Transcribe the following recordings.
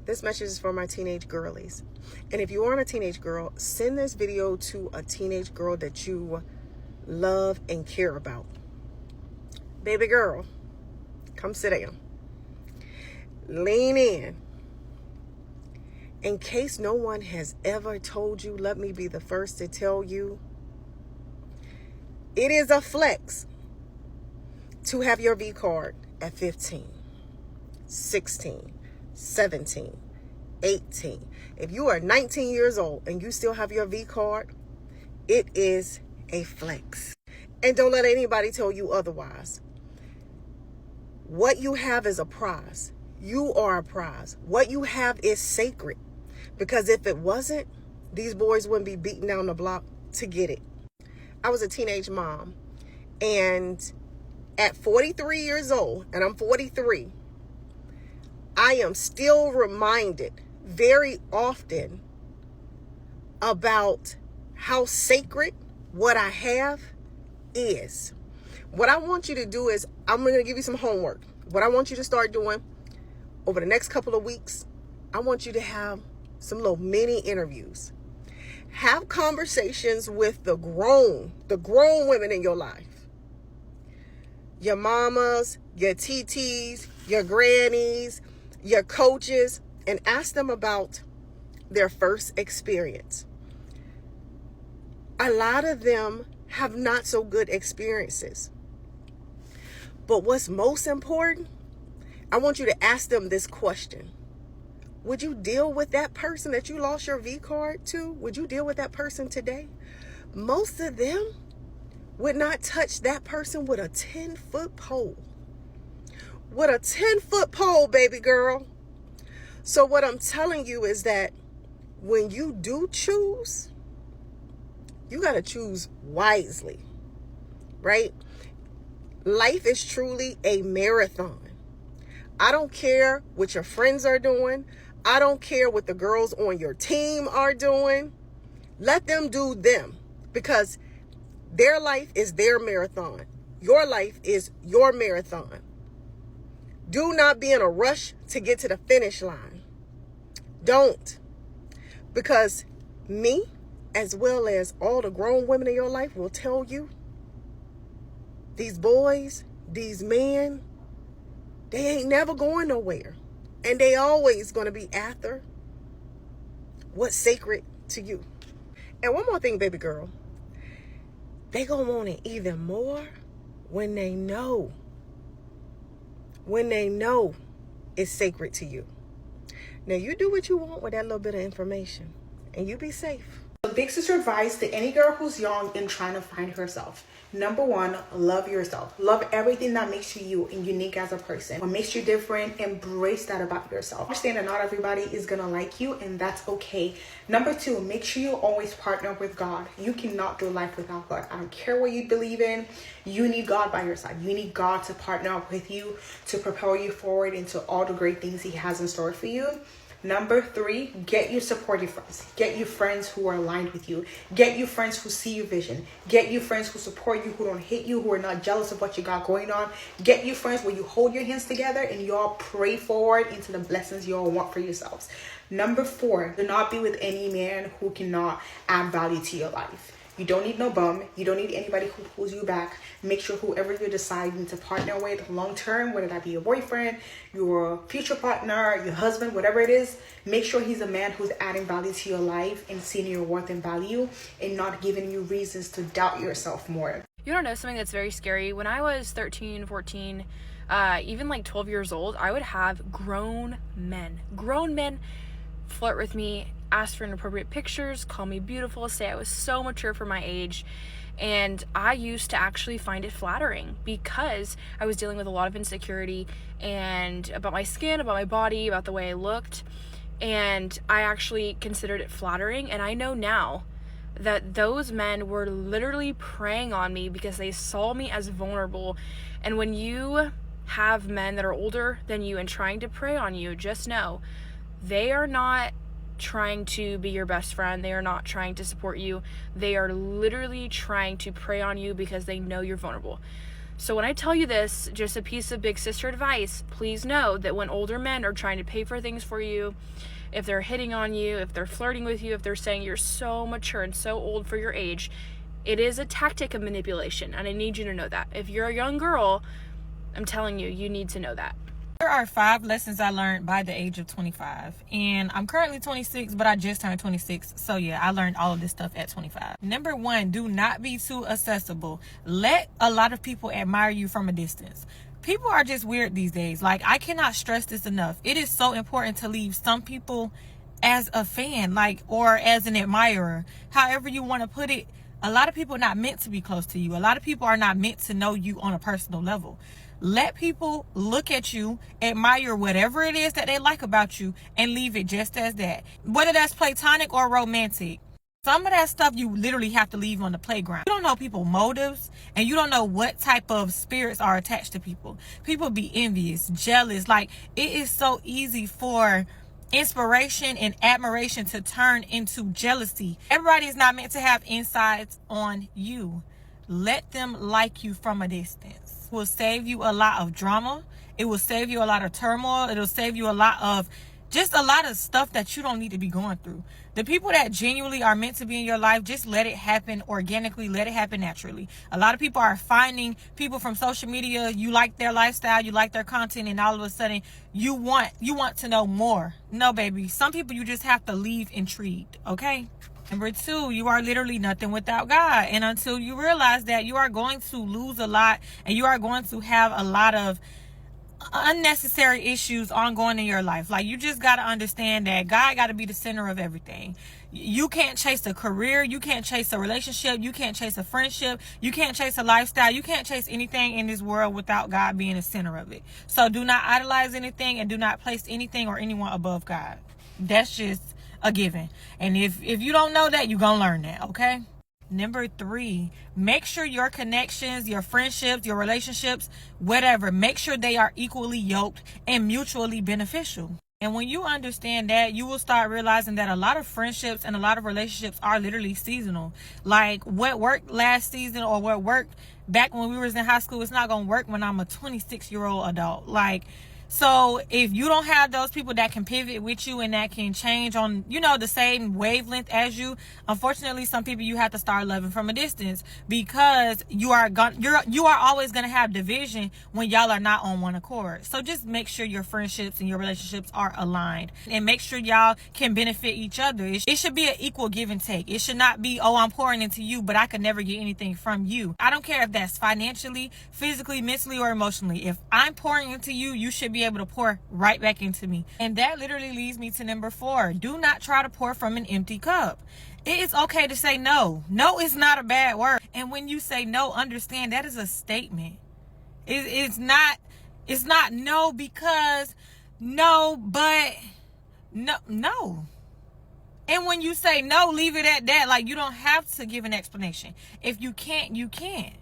This message is for my teenage girlies. And if you aren't a teenage girl, send this video to a teenage girl that you love and care about. Baby girl, come sit down. Lean in. In case no one has ever told you, let me be the first to tell you, it is a flex to have your V card at 15, 16, 17, 18. If you are 19 years old and you still have your V card, it is a flex. And don't let anybody tell you otherwise. What you have is a prize. You are a prize. What you have is sacred. Because if it wasn't, these boys wouldn't be beating down the block to get it. I was a teenage mom, and at 43 years old, and I'm 43, I am still reminded very often about how sacred what I have is. What I want you to do is, I'm going to give you some homework. What I want you to start doing over the next couple of weeks, I want you to have some little mini interviews. Have conversations with the grown women in your life. Your mamas, your TTs, your grannies, your coaches, and ask them about their first experience. A lot of them have not so good experiences. But what's most important, I want you to ask them this question. Would you deal with that person that you lost your V card to? Would you deal with that person today? Most of them would not touch that person with a 10-foot pole. With a 10-foot pole, baby girl. So what I'm telling you is that when you do choose, you got to choose wisely, right? Life is truly a marathon. I don't care what your friends are doing. I don't care what the girls on your team are doing. Let them do them, because their life is their marathon. Your life is your marathon. Do not be in a rush to get to the finish line. Don't. Because me, as well as all the grown women in your life, will tell you, these boys, these men, they ain't never going nowhere. And they always going to be after what's sacred to you. And one more thing, baby girl. They going to want it even more when they know. When they know it's sacred to you. Now, you do what you want with that little bit of information. And you be safe. Big Sis Advice to any girl who's young and trying to find herself. Number one, love yourself. Love everything that makes you you and unique as a person. What makes you different, embrace that about yourself. Understand that not everybody is gonna like you, and that's okay. Number two, make sure you always partner with God. You cannot do life without God. I don't care what you believe in. You need God by your side. You need God to partner up with you, to propel you forward into all the great things He has in store for you. Number three, get you supportive friends. Get you friends who are aligned with you. Get you friends who see your vision. Get you friends who support you, who don't hate you, who are not jealous of what you got going on. Get you friends where you hold your hands together and you all pray forward into the blessings you all want for yourselves. Number four, do not be with any man who cannot add value to your life. You don't need no bum. You don't need anybody who pulls you back. Make sure whoever you're deciding to partner with long term, whether that be your boyfriend, your future partner, your husband, whatever it is, make sure he's a man who's adding value to your life and seeing your worth and value and not giving you reasons to doubt yourself more. You don't know something that's very scary? When I was 13, 14, even like 12 years old, I would have grown men flirt with me, ask for inappropriate pictures, call me beautiful, say I was so mature for my age. And I used to actually find it flattering because I was dealing with a lot of insecurity and about my skin, about my body, about the way I looked. And I actually considered it flattering. And I know now that those men were literally preying on me because they saw me as vulnerable. And when you have men that are older than you and trying to prey on you, just know they are not trying to be your best friend. They are not trying to support you. They are literally trying to prey on you because they know you're vulnerable. So when I tell you this, just a piece of big sister advice, please know that when older men are trying to pay for things for you, if they're hitting on you, if they're flirting with you, if they're saying you're so mature and so old for your age, it is a tactic of manipulation, and I need you to know that. If you're a young girl, I'm telling you, you need to know that. There are 5 lessons I learned by the age of 25, and I'm currently 26, but I just turned 26. So yeah, I learned all of this stuff at 25. Number 1, do not be too accessible. Let a lot of people admire you from a distance. People are just weird these days. Like, I cannot stress this enough. It is so important to leave some people as a fan, like, or as an admirer, however you want to put it. A lot of people are not meant to be close to you. A lot of people are not meant to know you on a personal level. Let people look at you, admire whatever it is that they like about you, and leave it just as that. Whether that's platonic or romantic, some of that stuff you literally have to leave on the playground. You don't know people's motives, and you don't know what type of spirits are attached to people. People be envious, jealous. Like, it is so easy for inspiration and admiration to turn into jealousy. Everybody is not meant to have insights on you. Let them like you from a distance. It will save you a lot of drama. It will save you a lot of turmoil. It'll save you a lot of stuff that you don't need to be going through. The people that genuinely are meant to be in your life, just let it happen organically. Let it happen naturally. A lot of people are finding people from social media. You like their lifestyle, you like their content, and all of a sudden you want to know more. No, baby. Some people you just have to leave intrigued, okay? Number 2, you are literally nothing without God. And until you realize that, you are going to lose a lot, and you are going to have a lot of unnecessary issues ongoing in your life. Like, you just got to understand that God got to be the center of everything. You can't chase a career. You can't chase a relationship. You can't chase a friendship. You can't chase a lifestyle. You can't chase anything in this world without God being the center of it. So do not idolize anything, and do not place anything or anyone above God. That's just a given. And if you don't know that, you're gonna learn that, okay? Number 3, make sure your connections, your friendships, your relationships, whatever, make sure they are equally yoked and mutually beneficial. And when you understand that, you will start realizing that a lot of friendships and a lot of relationships are literally seasonal. Like, what worked last season or what worked back when we was in high school, it's not gonna work when I'm a 26-year-old adult. Like, so if you don't have those people that can pivot with you and that can change on, the same wavelength as you, unfortunately, some people you have to start loving from a distance, because you are always going to have division when y'all are not on one accord. So just make sure your friendships and your relationships are aligned, and make sure y'all can benefit each other. It should be an equal give and take. It should not be, oh, I'm pouring into you, but I could never get anything from you. I don't care if that's financially, physically, mentally, or emotionally. If I'm pouring into you, you should be able to pour right back into me. And that literally leads me to number 4. Do not try to pour from an empty cup. It is okay to say no. No is not a bad word. And when you say no, understand that is a statement. It's not no because no, but no. And when you say no, leave it at that. Like, you don't have to give an explanation. If you can't, you can't.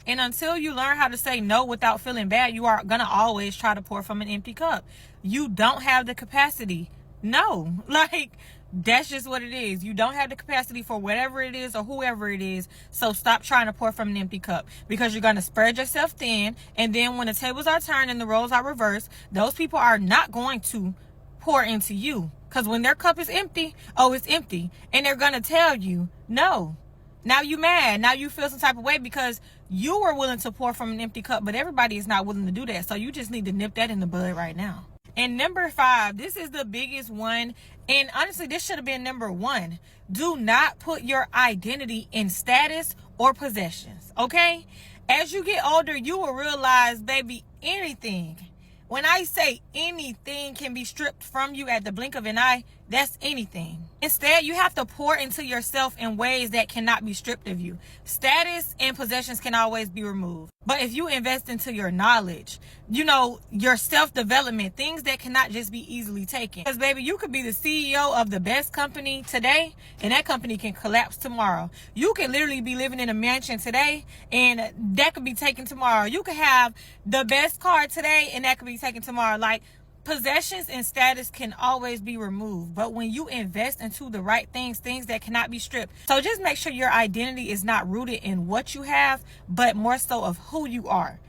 And until you learn how to say no without feeling bad, you are going to always try to pour from an empty cup. You don't have the capacity. No. Like, that's just what it is. You don't have the capacity for whatever it is or whoever it is. So stop trying to pour from an empty cup, because you're going to spread yourself thin. And then when the tables are turned and the roles are reversed, those people are not going to pour into you. Because when their cup is empty, oh, it's empty. And they're going to tell you no. Now you mad. Now you feel some type of way because you were willing to pour from an empty cup, but everybody is not willing to do that. So you just need to nip that in the bud right now. And number 5, this is the biggest one. And honestly, this should have been number 1. Do not put your identity in status or possessions, okay? As you get older, you will realize, baby, anything. When I say anything can be stripped from you at the blink of an eye, that's anything. Instead, you have to pour into yourself in ways that cannot be stripped of you. Status and possessions can always be removed. But if you invest into your knowledge, your self-development, things that cannot just be easily taken. Because, baby, you could be the CEO of the best company today, and that company can collapse tomorrow. You can literally be living in a mansion today, and that could be taken tomorrow. You could have the best car today, and that could be taken tomorrow. Like, Possessions and status can always be removed, but when you invest into the right things that cannot be stripped. So just make sure your identity is not rooted in what you have, but more so of who you are.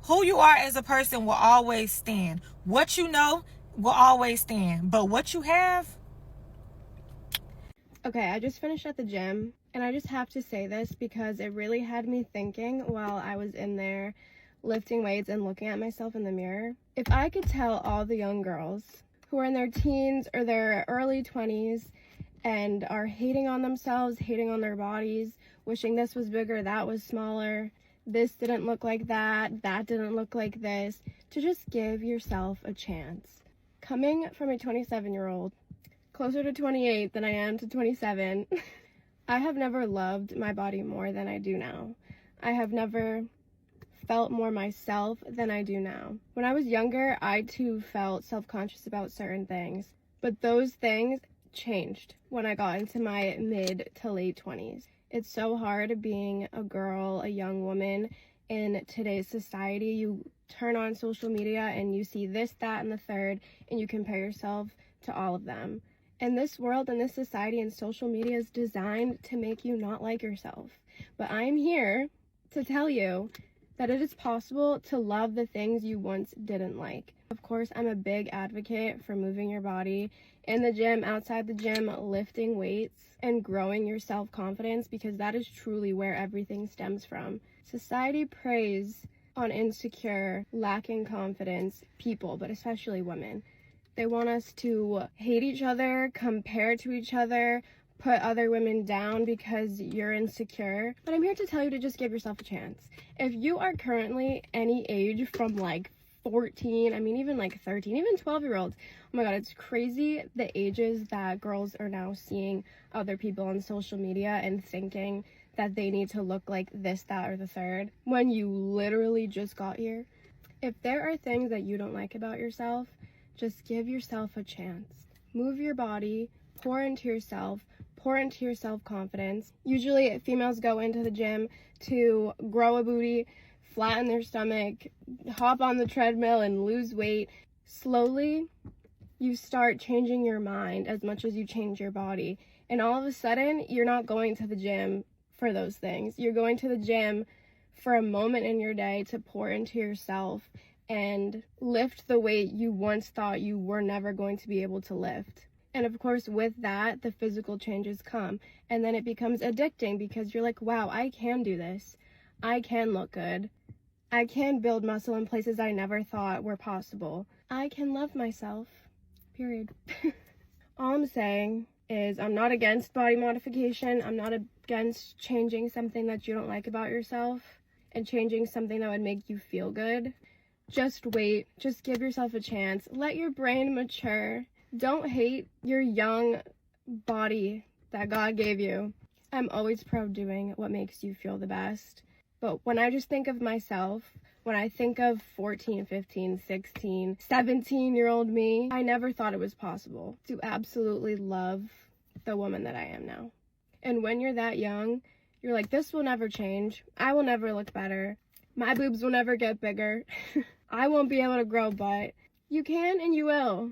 Who you are as a person will always stand. What you know will always stand, but what you have. Okay, I just finished at the gym, and I just have to say this because it really had me thinking while I was in there lifting weights and looking at myself in the mirror. If I could tell all the young girls who are in their teens or their early 20s and are hating on themselves, hating on their bodies, wishing this was bigger, that was smaller, this didn't look like that, that didn't look like this, to just give yourself a chance. Coming from a 27-year-old, closer to 28 than I am to 27, I have never loved my body more than I do now. I have never felt more myself than I do now. When I was younger, I too felt self-conscious about certain things, but those things changed when I got into my mid to late 20s. It's so hard being a girl, a young woman in today's society. You turn on social media and you see this, that, and the third, and you compare yourself to all of them. And this world and this society and social media is designed to make you not like yourself. But I'm here to tell you that it is possible to love the things you once didn't like. Of course, I'm a big advocate for moving your body in the gym, outside the gym, lifting weights, and growing your self-confidence, because that is truly where everything stems from. Society preys on insecure, lacking confidence people, but especially women. They want us to hate each other, compare to each other, put other women down because you're insecure. But I'm here to tell you to just give yourself a chance. If you are currently any age from like 14, even like 13, even 12-year-olds, oh my god, it's crazy the ages that girls are now seeing other people on social media and thinking that they need to look like this, that, or the third when you literally just got here. If there are things that you don't like about yourself, just give yourself a chance. Move your body, pour into yourself, pour into your self-confidence. Usually females go into the gym to grow a booty, flatten their stomach, hop on the treadmill and lose weight. Slowly, you start changing your mind as much as you change your body. And all of a sudden, you're not going to the gym for those things. You're going to the gym for a moment in your day to pour into yourself and lift the weight you once thought you were never going to be able to lift. And of course, with that, the physical changes come. And then it becomes addicting because you're like, wow, I can do this. I can look good. I can build muscle in places I never thought were possible. I can love myself. Period. All I'm saying is I'm not against body modification. I'm not against changing something that you don't like about yourself and changing something that would make you feel good. Just wait. Just give yourself a chance. Let your brain mature. Don't hate your young body that God gave you. I'm always proud doing what makes you feel the best. But when I just think of myself, when I think of 14, 15, 16, 17-year-old me, I never thought it was possible to absolutely love the woman that I am now. And when you're that young, you're like, this will never change. I will never look better. My boobs will never get bigger. I won't be able to grow butt. You can and you will.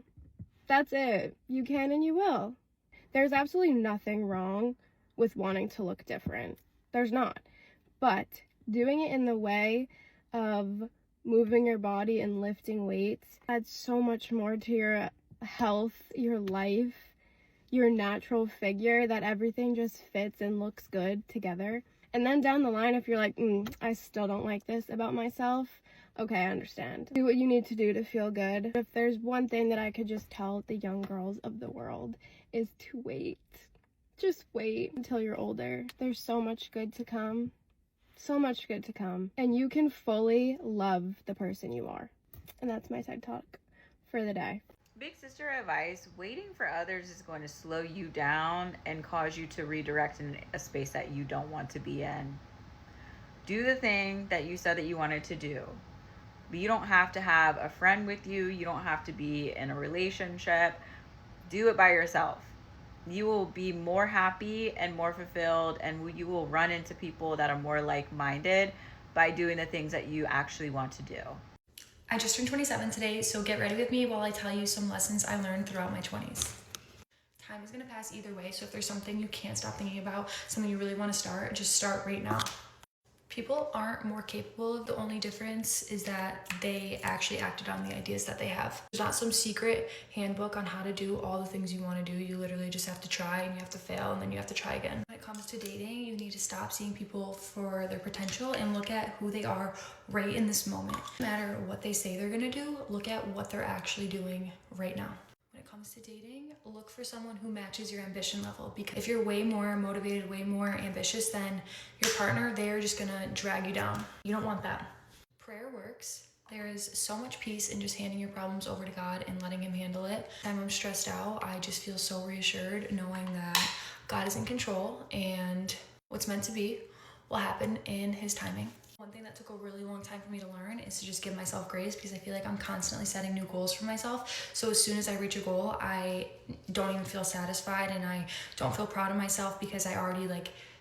That's it. You can and you will. There's absolutely nothing wrong with wanting to look different. There's not. But doing it in the way of moving your body and lifting weights adds so much more to your health, your life, your natural figure, that everything just fits and looks good together. And then down the line, if you're like, I still don't like this about myself, okay, I understand. Do what you need to do to feel good. If there's one thing that I could just tell the young girls of the world is to wait. Just wait until you're older. There's so much good to come. So much good to come. And you can fully love the person you are. And that's my TED Talk for the day. Big sister advice: waiting for others is going to slow you down and cause you to redirect in a space that you don't want to be in. Do the thing that you said that you wanted to do. But you don't have to have a friend with you. You don't have to be in a relationship. Do it by yourself. You will be more happy and more fulfilled, and you will run into people that are more like-minded by doing the things that you actually want to do. I just turned 27 today, so get ready with me while I tell you some lessons I learned throughout my 20s. Time is gonna pass either way, so if there's something you can't stop thinking about, something you really wanna start, just start right now. People aren't more capable. The only difference is that they actually acted on the ideas that they have. There's not some secret handbook on how to do all the things you want to do. You literally just have to try, and you have to fail, and then you have to try again. When it comes to dating, you need to stop seeing people for their potential and look at who they are right in this moment. No matter what they say they're gonna do, look at what they're actually doing right now. When it comes to dating, look for someone who matches your ambition level, because if you're way more motivated, way more ambitious than your partner, they're just gonna drag you down. You don't want that. Prayer works. There is so much peace in just handing your problems over to God and letting Him handle it. Time I'm stressed out, I just feel so reassured knowing that God is in control and what's meant to be will happen in His timing. One thing that took a really long time for me to learn is to just give myself grace, because I feel like I'm constantly setting new goals for myself. So as soon as I reach a goal, I don't even feel satisfied, and I don't feel proud of myself because I already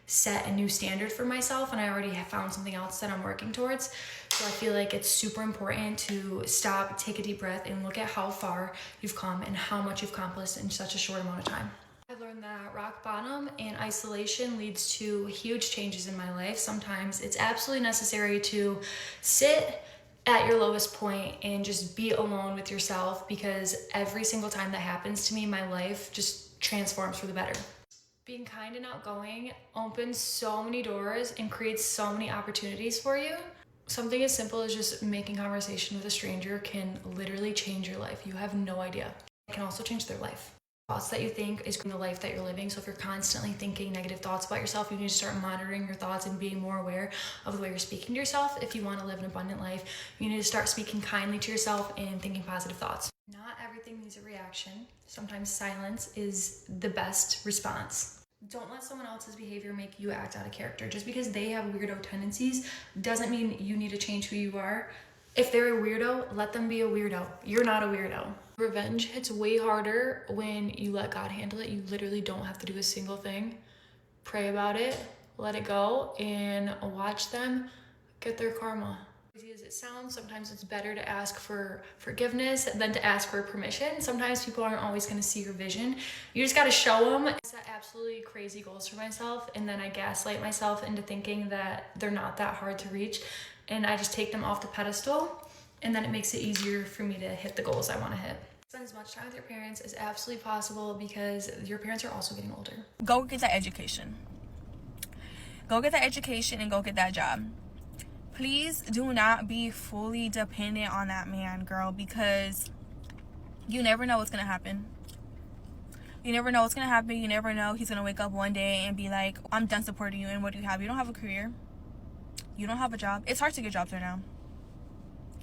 set a new standard for myself, and I already have found something else that I'm working towards. So I feel like it's super important to stop, take a deep breath, and look at how far you've come and how much you've accomplished in such a short amount of time. I've learned that rock bottom and isolation leads to huge changes in my life. Sometimes it's absolutely necessary to sit at your lowest point and just be alone with yourself, because every single time that happens to me, my life just transforms for the better. Being kind and outgoing opens so many doors and creates so many opportunities for you. Something as simple as just making conversation with a stranger can literally change your life. You have no idea. It can also change their life. Thoughts that you think is the life that you're living. So if you're constantly thinking negative thoughts about yourself, you need to start monitoring your thoughts and being more aware of the way you're speaking to yourself. If you want to live an abundant life, you need to start speaking kindly to yourself and thinking positive thoughts. Not everything needs a reaction. Sometimes silence is the best response. Don't let someone else's behavior make you act out of character. Just because they have weirdo tendencies doesn't mean you need to change who you are. If they're a weirdo, let them be a weirdo. You're not a weirdo. Revenge hits way harder when you let God handle it. You literally don't have to do a single thing. Pray about it, let it go, and watch them get their karma. As easy as it sounds, sometimes it's better to ask for forgiveness than to ask for permission. Sometimes people aren't always going to see your vision. You just got to show them. I set absolutely crazy goals for myself, and then I gaslight myself into thinking that they're not that hard to reach, and I just take them off the pedestal, and then it makes it easier for me to hit the goals I want to hit. Spend as much time with your parents as absolutely possible, because your parents are also getting older. Go get that education. Go get that education and go get that job. Please do not be fully dependent on that man, girl, because you never know what's going to happen. You never know what's going to happen. You never know. He's going to wake up one day and be like, I'm done supporting you. And what do you have? You don't have a career. You don't have a job. It's hard to get jobs right now.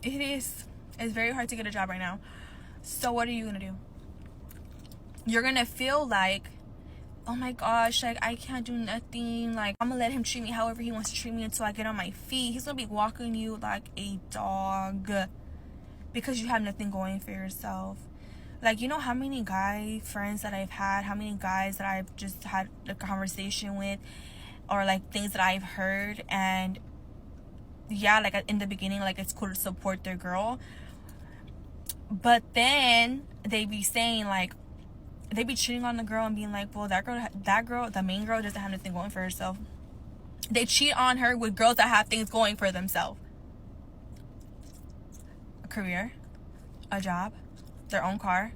It is. It's very hard to get a job right now. So what are you going to do? You're going to feel like, oh my gosh, I can't do nothing. I'm going to let him treat me however he wants to treat me until I get on my feet. He's going to be walking you like a dog because you have nothing going for yourself. You know how many guy friends that I've had, how many guys that I've just had a conversation with, or things that I've heard, and yeah, in the beginning, it's cool to support their girl, but then they be saying they be cheating on the girl and being like, well, that girl, the main girl, doesn't have nothing going for herself. They cheat on her with girls that have things going for themselves. A career, a job, their own car,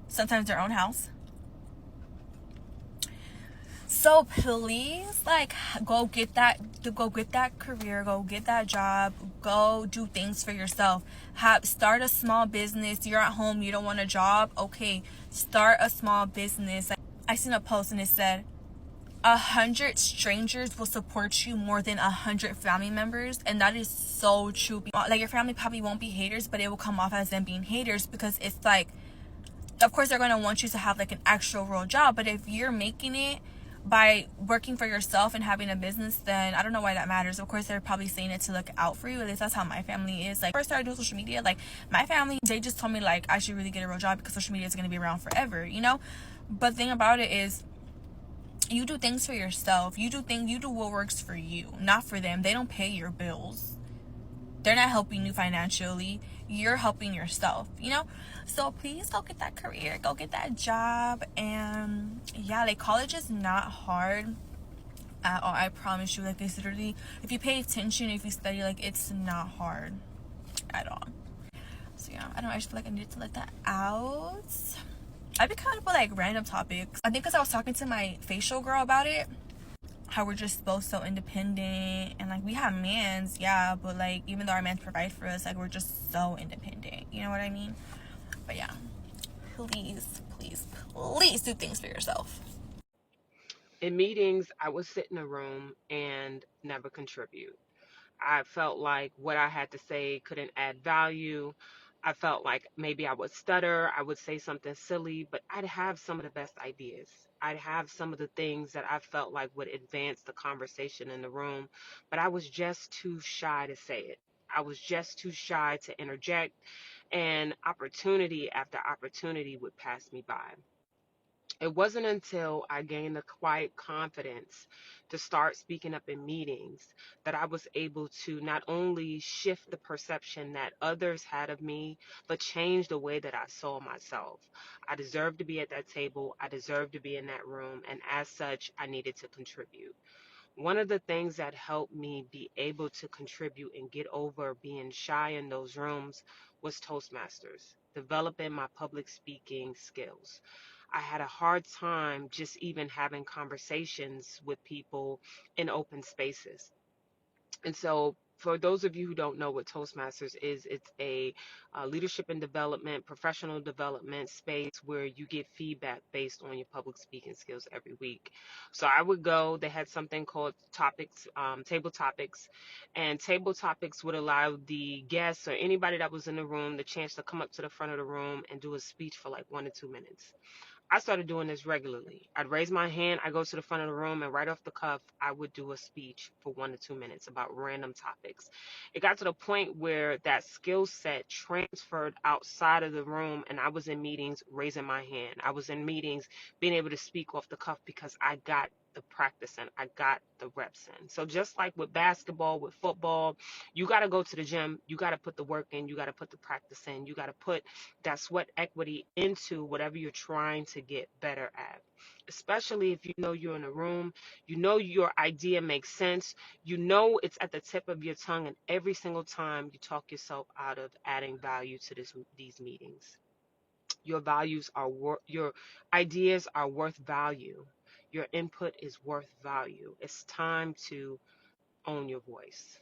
sometimes their own house. So please, go get that career, go get that job, go do things for yourself. Start a small business. You're at home, you don't want a job. Okay, start a small business. I seen a post and it said, 100 strangers will support you more than 100 family members. And that is so true. Your family probably won't be haters, but it will come off as them being haters, because it's of course they're going to want you to have an actual real job. But if you're making it by working for yourself and having a business, then I don't know why that matters. Of course, they're probably saying it to look out for you. At least that's how my family is. First I started doing social media, my family, they just told me I should really get a real job because social media is going to be around forever, But the thing about it is, you do things for yourself. You do what works for you, not for them. They don't pay your bills. They're not helping you financially. You're helping yourself, you know? So please go get that career, go get that job. And yeah, like, college is not hard at all. I promise you. Like, it's literally, if you pay attention, if you study, like, it's not hard at all. So yeah, I don't know, I just feel like I needed to let that out. I've been kind of with like random topics. I think because I was talking to my facial girl about it, how we're just both so independent, and like we have mans, yeah, but like even though our mans provide for us, like we're just so independent, you know what I mean? But yeah, please, please, please do things for yourself. In meetings, I would sit in a room and never contribute. I felt like what I had to say couldn't add value. I felt like maybe I would stutter, I would say something silly, but I'd have some of the best ideas. I'd have some of the things that I felt like would advance the conversation in the room, but I was just too shy to say it. I was just too shy to interject, and opportunity after opportunity would pass me by. It wasn't until I gained the quiet confidence to start speaking up in meetings that I was able to not only shift the perception that others had of me, but change the way that I saw myself. I deserved to be at that table. I deserved to be in that room. And as such, I needed to contribute. One of the things that helped me be able to contribute and get over being shy in those rooms was Toastmasters, developing my public speaking skills. I had a hard time just even having conversations with people in open spaces. And so, for those of you who don't know what Toastmasters is, it's a leadership and development, professional development space where you get feedback based on your public speaking skills every week. So I would go, they had something called topics, table topics, and table topics would allow the guests or anybody that was in the room the chance to come up to the front of the room and do a speech for like 1 to 2 minutes. I started doing this regularly. I'd raise my hand, I go to the front of the room, and right off the cuff, I would do a speech for 1 to 2 minutes about random topics. It got to the point where that skill set transferred outside of the room, and I was in meetings raising my hand. I was in meetings being able to speak off the cuff because I got the practice and I got the reps in. So just like with basketball, with football, you got to go to the gym, you got to put the work in, you got to put the practice in, you got to put that sweat equity into whatever you're trying to get better at. Especially if you know you're in a room, you know your idea makes sense, you know it's at the tip of your tongue, and every single time you talk yourself out of adding value to these meetings. Your values are your ideas are worth value. Your input is worth value. It's time to own your voice.